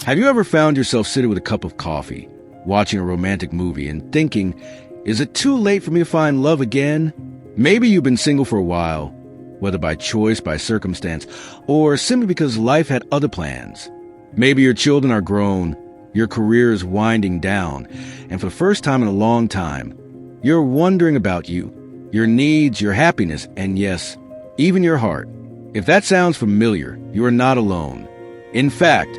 Have you ever found yourself sitting with a cup of coffee, watching a romantic movie, and thinking, is it too late for me to find love again? Maybe you've been single for a while, whether by choice, by circumstance, or simply because life had other plans. Maybe your children are grown, your career is winding down, and for the first time in a long time, you're wondering about you, your needs, your happiness, and yes, even your heart. If that sounds familiar, you are not alone. In fact,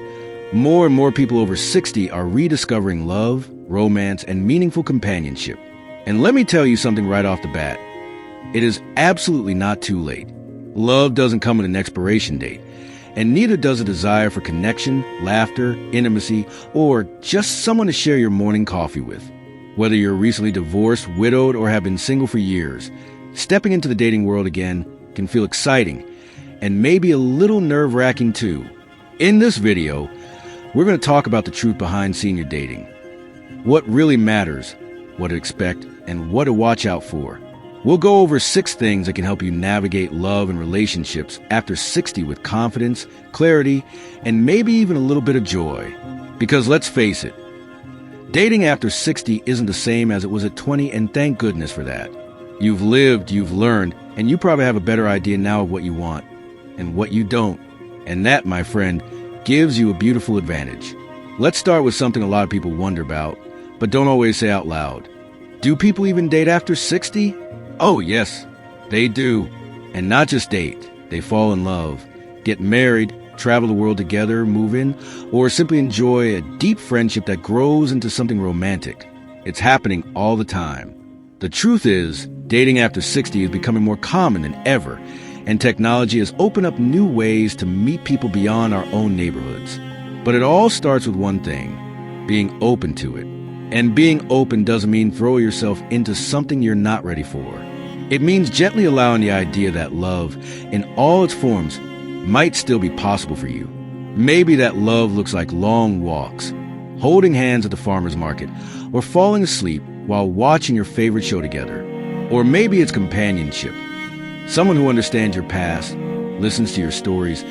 more and more people over 60 are rediscovering love, romance, and meaningful companionship. And let me tell you something right off the bat. It is absolutely not too late. Love doesn't come with an expiration date, and neither does a desire for connection, laughter, intimacy, or just someone to share your morning coffee with. Whether you're recently divorced, widowed, or have been single for years, stepping into the dating world again can feel exciting and maybe a little nerve-wracking too. In this video, we're going to talk about the truth behind senior dating, what really matters, what to expect, and what to watch out for. We'll go over 6 things that can help you navigate love and relationships after 60 with confidence, clarity, and maybe even a little bit of joy. Because let's face it, dating after 60 isn't the same as it was at 20, and thank goodness for that. You've lived, you've learned, and you probably have a better idea now of what you want and what you don't. And that, my friend, gives you a beautiful advantage. Let's start with something a lot of people wonder about, but don't always say out loud. Do people even date after 60? Oh, yes, they do. And not just date. They fall in love, get married, travel the world together, move in, or simply enjoy a deep friendship that grows into something romantic. It's happening all the time. The truth is, dating after 60 is becoming more common than ever, and technology has opened up new ways to meet people beyond our own neighborhoods. But it all starts with one thing: being open to it. And being open doesn't mean throw yourself into something you're not ready for. It means gently allowing the idea that love, in all its forms, might still be possible for you. Maybe that love looks like long walks, holding hands at the farmer's market, or falling asleep while watching your favorite show together. Or maybe it's companionship. Someone who understands your past, listens to your stories,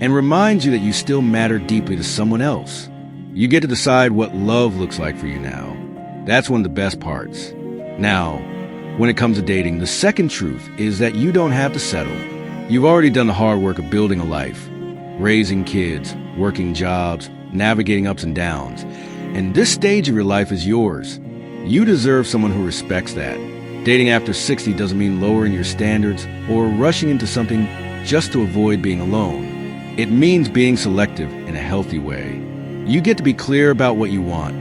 and reminds you that you still matter deeply to someone else. You get to decide what love looks like for you now. That's one of the best parts. Now, when it comes to dating, the second truth is that you don't have to settle. You've already done the hard work of building a life, raising kids, working jobs, navigating ups and downs. And this stage of your life is yours. You deserve someone who respects that. Dating after 60 doesn't mean lowering your standards or rushing into something just to avoid being alone. It means being selective in a healthy way. You get to be clear about what you want,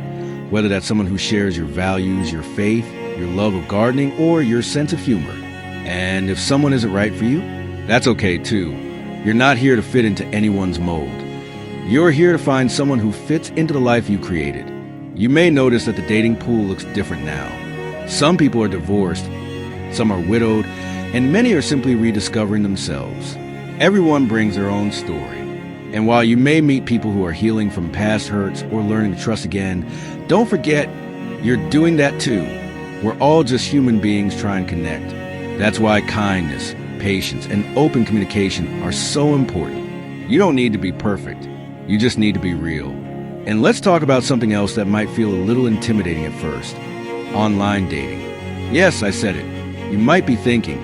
whether that's someone who shares your values, your faith, your love of gardening, or your sense of humor. And if someone isn't right for you, that's okay too. You're not here to fit into anyone's mold. You're here to find someone who fits into the life you created. You may notice that the dating pool looks different now. Some people are divorced, some are widowed, and many are simply rediscovering themselves. Everyone brings their own story. And while you may meet people who are healing from past hurts or learning to trust again, don't forget, you're doing that too. We're all just human beings trying to connect. That's why kindness, patience, and open communication are so important. You don't need to be perfect. You just need to be real. And let's talk about something else that might feel a little intimidating at first: online dating. Yes, I said it. You might be thinking,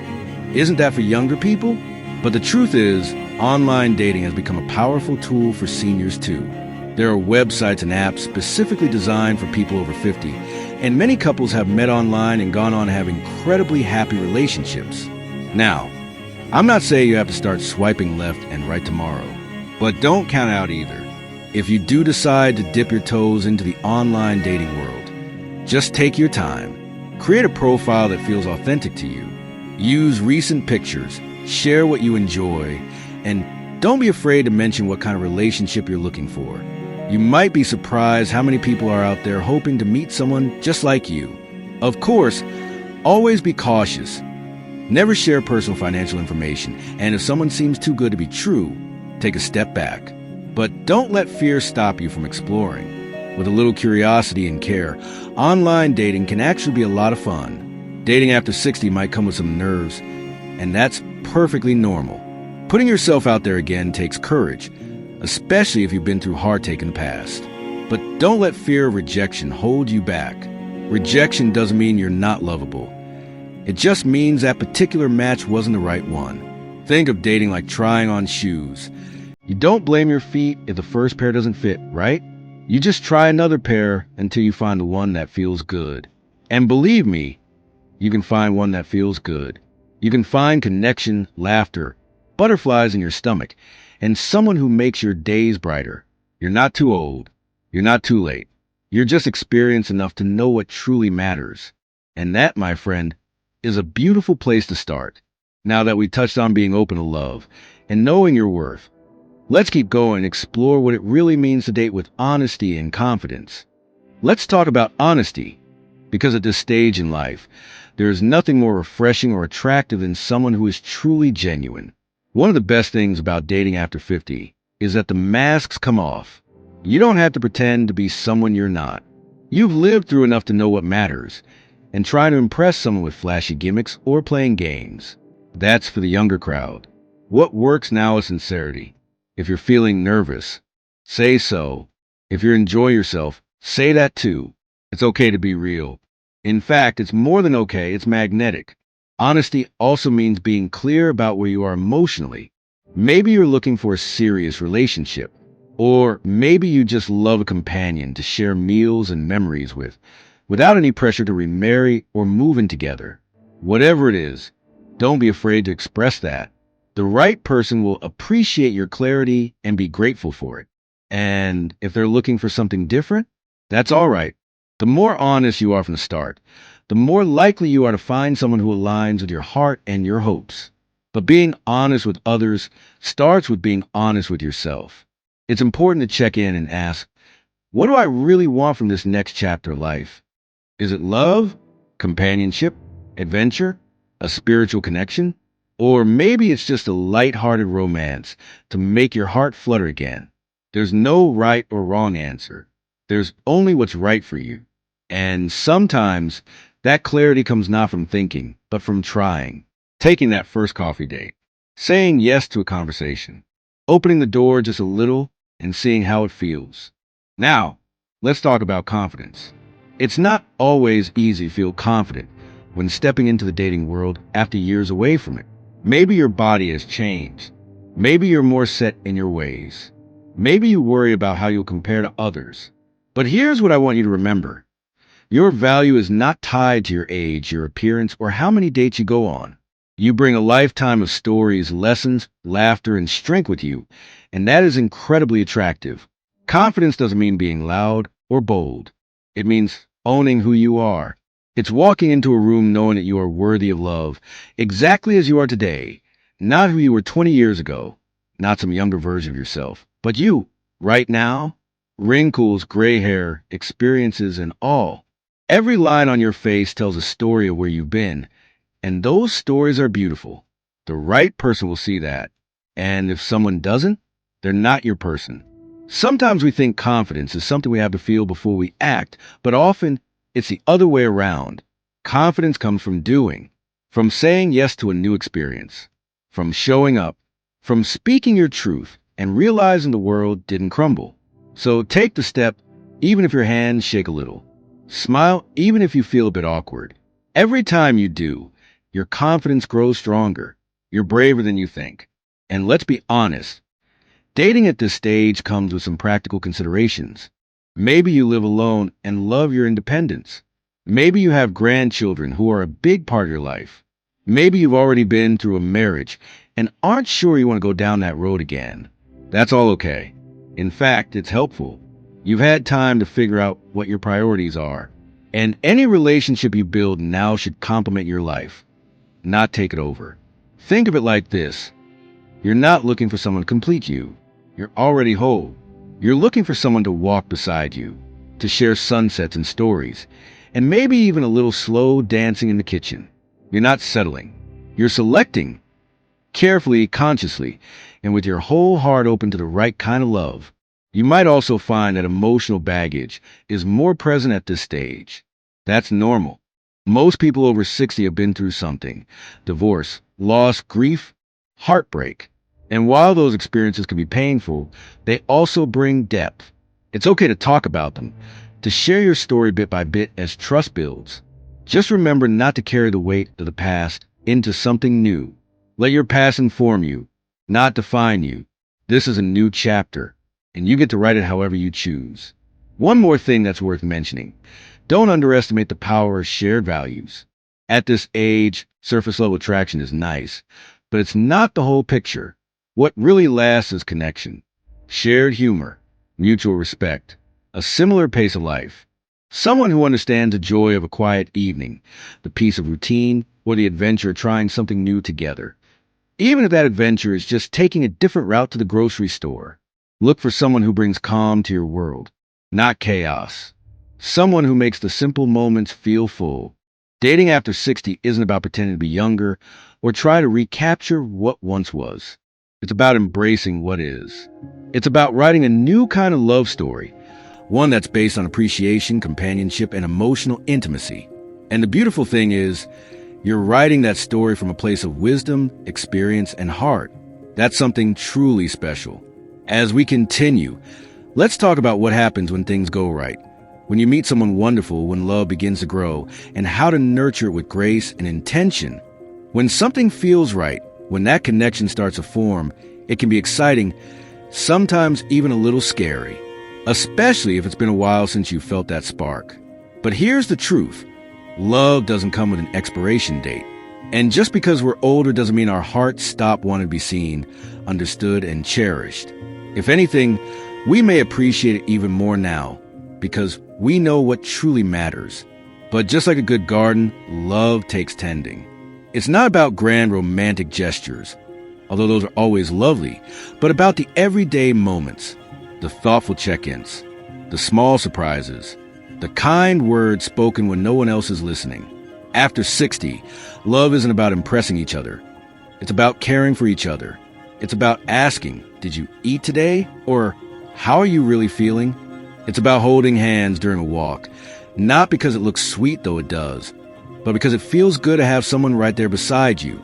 isn't that for younger people? But the truth is, online dating has become a powerful tool for seniors too. There are websites and apps specifically designed for people over 50, and many couples have met online and gone on to have incredibly happy relationships. Now, I'm not saying you have to start swiping left and right tomorrow, but don't count out either. If you do decide to dip your toes into the online dating world, just take your time. Create a profile that feels authentic to you. Use recent pictures, share what you enjoy, and don't be afraid to mention what kind of relationship you're looking for. You might be surprised how many people are out there hoping to meet someone just like you. Of course, always be cautious. Never share personal financial information, and if someone seems too good to be true, take a step back. But don't let fear stop you from exploring. With a little curiosity and care, online dating can actually be a lot of fun. Dating after 60 might come with some nerves, and that's perfectly normal. Putting yourself out there again takes courage, especially if you've been through heartache in the past. But don't let fear of rejection hold you back. Rejection doesn't mean you're not lovable. It just means that particular match wasn't the right one. Think of dating like trying on shoes. You don't blame your feet if the first pair doesn't fit, right? You just try another pair until you find the one that feels good. And believe me, you can find one that feels good. You can find connection, laughter, butterflies in your stomach, and someone who makes your days brighter. You're not too old. You're not too late. You're just experienced enough to know what truly matters. And that, my friend, is a beautiful place to start. Now that we touched on being open to love and knowing your worth, let's keep going and explore what it really means to date with honesty and confidence. Let's talk about honesty, because at this stage in life, there is nothing more refreshing or attractive than someone who is truly genuine. One of the best things about dating after 50 is that the masks come off. You don't have to pretend to be someone you're not. You've lived through enough to know what matters, and trying to impress someone with flashy gimmicks or playing games, that's for the younger crowd. What works now is sincerity. If you're feeling nervous, say so. If you're enjoying yourself, say that too. It's okay to be real. In fact, it's more than okay, it's magnetic. Honesty also means being clear about where you are emotionally. Maybe you're looking for a serious relationship, or maybe you just love a companion to share meals and memories with, without any pressure to remarry or move in together. Whatever it is, don't be afraid to express that. The right person will appreciate your clarity and be grateful for it. And if they're looking for something different, that's all right. The more honest you are from the start, the more likely you are to find someone who aligns with your heart and your hopes. But being honest with others starts with being honest with yourself. It's important to check in and ask, what do I really want from this next chapter of life? Is it love, companionship, adventure, a spiritual connection? Or maybe it's just a light-hearted romance to make your heart flutter again. There's no right or wrong answer. There's only what's right for you. And sometimes that clarity comes not from thinking, but from trying. Taking that first coffee date, saying yes to a conversation, opening the door just a little and seeing how it feels. Now, let's talk about confidence. It's not always easy to feel confident when stepping into the dating world after years away from it. Maybe your body has changed. Maybe you're more set in your ways. Maybe you worry about how you'll compare to others. But here's what I want you to remember. Your value is not tied to your age, your appearance, or how many dates you go on. You bring a lifetime of stories, lessons, laughter, and strength with you, and that is incredibly attractive. Confidence doesn't mean being loud or bold. It means owning who you are. It's walking into a room knowing that you are worthy of love, exactly as you are today, not who you were 20 years ago, not some younger version of yourself, but you, right now, wrinkles, gray hair, experiences, and all. Every line on your face tells a story of where you've been, and those stories are beautiful. The right person will see that. And if someone doesn't, they're not your person. Sometimes we think confidence is something we have to feel before we act, but often it's the other way around. Confidence comes from doing, from saying yes to a new experience, from showing up, from speaking your truth and realizing the world didn't crumble. So take the step, even if your hands shake a little. Smile, even if you feel a bit awkward. Every time you do, your confidence grows stronger. You're braver than you think. And let's be honest, dating at this stage comes with some practical considerations. Maybe you live alone and love your independence. Maybe you have grandchildren who are a big part of your life. Maybe you've already been through a marriage and aren't sure you want to go down that road again. That's all okay. In fact, it's helpful. You've had time to figure out what your priorities are. And any relationship you build now should complement your life, not take it over. Think of it like this. You're not looking for someone to complete you. You're already whole. You're looking for someone to walk beside you, to share sunsets and stories, and maybe even a little slow dancing in the kitchen. You're not settling. You're selecting, carefully, consciously, and with your whole heart open to the right kind of love. You might also find that emotional baggage is more present at this stage. That's normal. Most people over 60 have been through something: divorce, loss, grief, heartbreak. And while those experiences can be painful, they also bring depth. It's okay to talk about them, to share your story bit by bit as trust builds. Just remember not to carry the weight of the past into something new. Let your past inform you, not define you. This is a new chapter, and you get to write it however you choose. One more thing that's worth mentioning. Don't underestimate the power of shared values. At this age, surface level attraction is nice, but it's not the whole picture. What really lasts is connection, shared humor, mutual respect, a similar pace of life. Someone who understands the joy of a quiet evening, the peace of routine, or the adventure of trying something new together. Even if that adventure is just taking a different route to the grocery store, look for someone who brings calm to your world, not chaos. Someone who makes the simple moments feel full. Dating after 60 isn't about pretending to be younger or try to recapture what once was. It's about embracing what is. It's about writing a new kind of love story, one that's based on appreciation, companionship, and emotional intimacy. And the beautiful thing is, you're writing that story from a place of wisdom, experience, and heart. That's something truly special. As we continue, let's talk about what happens when things go right. When you meet someone wonderful, when love begins to grow, and how to nurture it with grace and intention. When something feels right, when that connection starts to form, it can be exciting, sometimes even a little scary, especially if it's been a while since you felt that spark. But here's the truth. Love doesn't come with an expiration date. And just because we're older doesn't mean our hearts stop wanting to be seen, understood, and cherished. If anything, we may appreciate it even more now, because we know what truly matters. But just like a good garden, love takes tending. It's not about grand romantic gestures, although those are always lovely, but about the everyday moments, the thoughtful check-ins, the small surprises, the kind words spoken when no one else is listening. After 60, love isn't about impressing each other. It's about caring for each other. It's about asking, did you eat today? Or how are you really feeling? It's about holding hands during a walk, not because it looks sweet, though it does, but because it feels good to have someone right there beside you.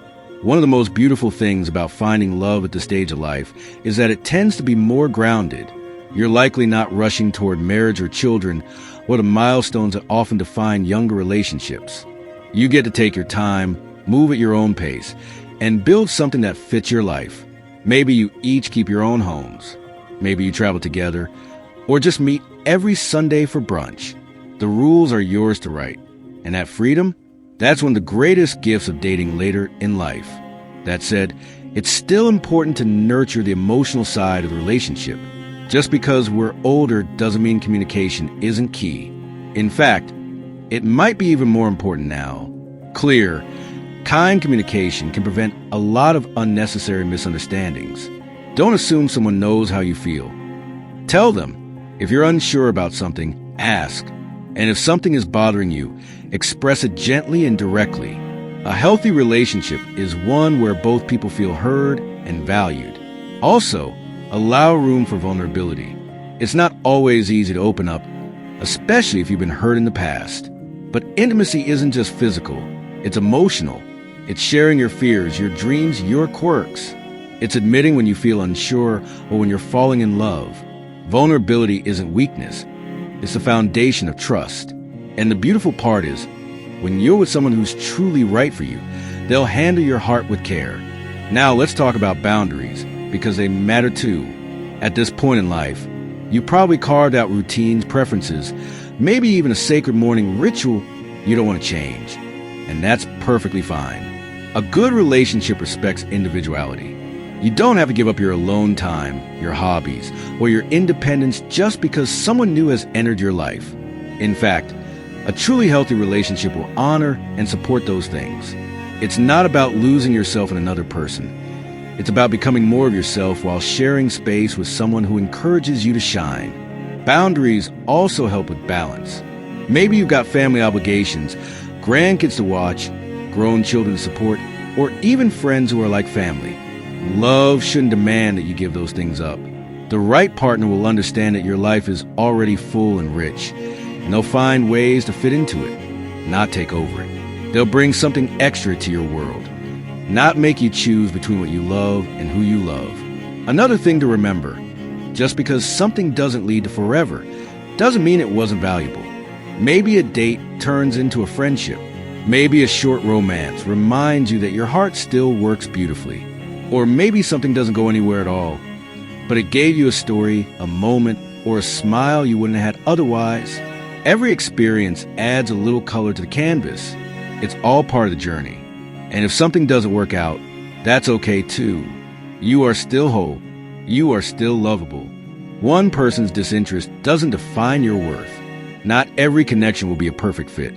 One of the most beautiful things about finding love at this stage of life is that it tends to be more grounded. You're likely not rushing toward marriage or children, or the milestones that often define younger relationships. You get to take your time, move at your own pace, and build something that fits your life. Maybe you each keep your own homes. Maybe you travel together, or just meet every Sunday for brunch. The rules are yours to write. And that freedom, that's one of the greatest gifts of dating later in life. That said, it's still important to nurture the emotional side of the relationship. Just because we're older doesn't mean communication isn't key. In fact, it might be even more important now. Clear, kind communication can prevent a lot of unnecessary misunderstandings. Don't assume someone knows how you feel. Tell them. If you're unsure about something, ask. And if something is bothering you, express it gently and directly. A healthy relationship is one where both people feel heard and valued. Also, allow room for vulnerability. It's not always easy to open up, especially if you've been hurt in the past. But intimacy isn't just physical, it's emotional. It's sharing your fears, your dreams, your quirks. It's admitting when you feel unsure or when you're falling in love. Vulnerability isn't weakness. It's the foundation of trust. And the beautiful part is, when you're with someone who's truly right for you, they'll handle your heart with care. Now let's talk about boundaries, because they matter too. At this point in life, you probably carved out routines, preferences, maybe even a sacred morning ritual you don't want to change. And that's perfectly fine. A good relationship respects individuality. You don't have to give up your alone time, your hobbies, or your independence just because someone new has entered your life. In fact, a truly healthy relationship will honor and support those things. It's not about losing yourself in another person. It's about becoming more of yourself while sharing space with someone who encourages you to shine. Boundaries also help with balance. Maybe you've got family obligations, grandkids to watch, grown children to support, or even friends who are like family. Love shouldn't demand that you give those things up. The right partner will understand that your life is already full and rich, and they'll find ways to fit into it, not take over it. They'll bring something extra to your world. not make you choose between what you love and who you love. Another thing to remember, just because something doesn't lead to forever, doesn't mean it wasn't valuable. Maybe a date turns into a friendship. Maybe a short romance reminds you that your heart still works beautifully. Or maybe something doesn't go anywhere at all, but it gave you a story, a moment, or a smile you wouldn't have had otherwise. Every experience adds a little color to the canvas. It's all part of the journey. And if something doesn't work out, that's okay too. You are still whole. You are still lovable. One person's disinterest doesn't define your worth. Not every connection will be a perfect fit,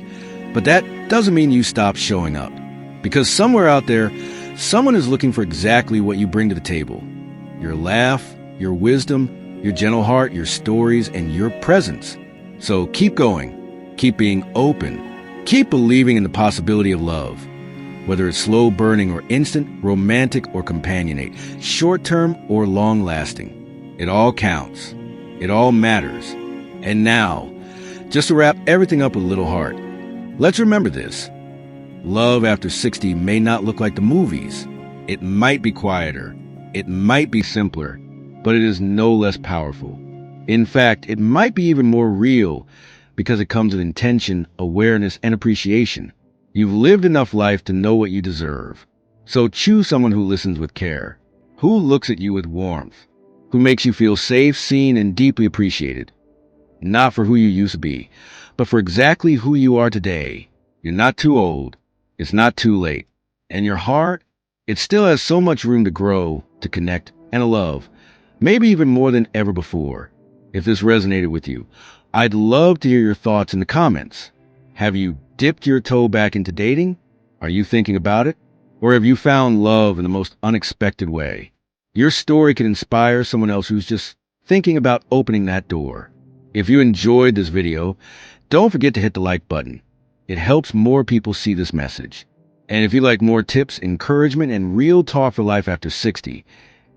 but that doesn't mean you stop showing up. Because somewhere out there, someone is looking for exactly what you bring to the table. Your laugh, your wisdom, your gentle heart, your stories, and your presence. So keep going. Keep being open. Keep believing in the possibility of love. Whether it's slow burning or instant, romantic or companionate, short-term or long-lasting. It all counts. It all matters. And now, just to wrap everything up with a little heart, let's remember this. Love after 60 may not look like the movies. It might be quieter. It might be simpler, but it is no less powerful. In fact, it might be even more real because it comes with intention, awareness, and appreciation. You've lived enough life to know what you deserve. So choose someone who listens with care, who looks at you with warmth, who makes you feel safe, seen, and deeply appreciated. Not for who you used to be, but for exactly who you are today. You're not too old. It's not too late. And your heart, it still has so much room to grow, to connect, and to love. Maybe even more than ever before. If this resonated with you, I'd love to hear your thoughts in the comments. Have you dipped your toe back into dating? Are you thinking about it? Or have you found love in the most unexpected way? Your story can inspire someone else who's just thinking about opening that door. If you enjoyed this video, don't forget to hit the like button. It helps more people see this message. And if you like more tips, encouragement, and real talk for life after 60,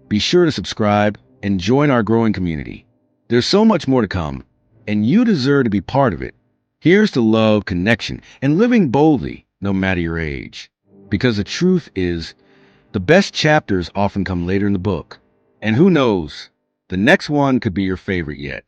be sure to subscribe and join our growing community. There's so much more to come, and you deserve to be part of it. Here's to love, connection, and living boldly, no matter your age. Because the truth is, the best chapters often come later in the book. And who knows, the next one could be your favorite yet.